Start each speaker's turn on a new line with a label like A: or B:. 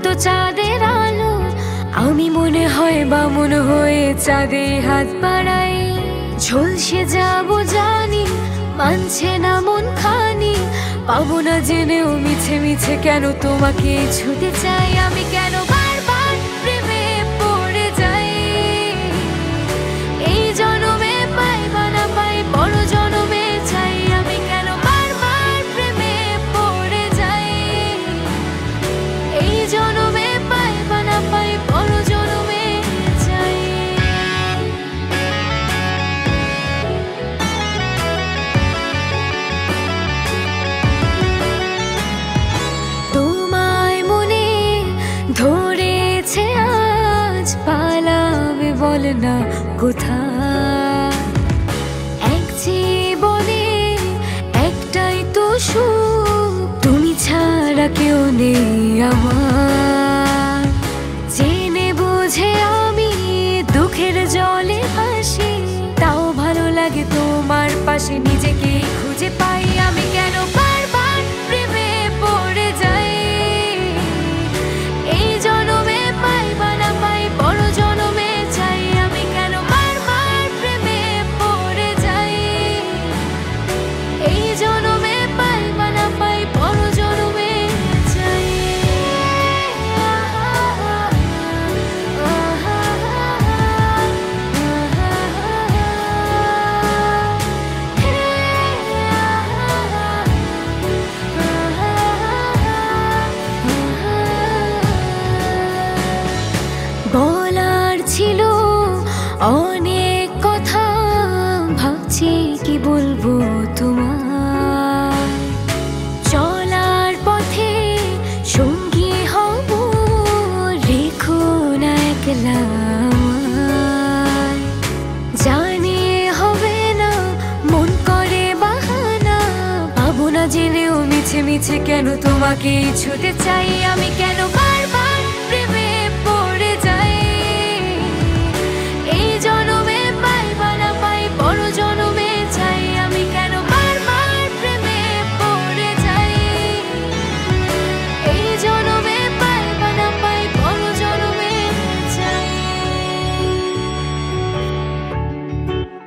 A: তো চাঁদের আলো, আমি মনে হয় বামুন হয়ে চাঁদে হাত বাড়াই। ঝলসে যাবো জানি, মানছে না মন খানি, পাবো না জেনেও মিছে মিছে কেন তোমাকে ছুতে চাই। আমি কেন বারবার প্রেমে পড়ে যাই, এই জনমে পাই বা না পাই বড় জনমে চাই। আমি কেন বারবার প্রেমে পড়ে যাই, এই জনমে পাই বা না পাই বড় জনমে চাই। তোমায় মনে ধরেছে আজ, পালাবে বল না কোথায়। এক জীবনে একটাই তো সুখ, তুমি ছাড়া কেউ নেই আমার। জেনে বুঝে আমি দুঃখের জলে ভাসি, তাও ভালো লাগে তোমার পাশে নিজেকে খুঁজে পাই। আমি কেন বারবার প্রেমে পড়ে যাই, এই জনমে পাই বা না পাই বড় জনমে চাই। আমি কেন বারবার প্রেমে পড়ে যাই, এই জনমে পাই বা না পাই বড় জনমে চাই। বলার ছিল অনেক কথা, ভাবছি কি বলবো তোমার। চলার পথে সঙ্গী হব, রেখো না একলা আমায়। জানি হবে না মন করে বাহানা, পাবো না জেনেও মিছে মিছে কেন তোমাকে ছুতে চাই। আমি কেন বারবার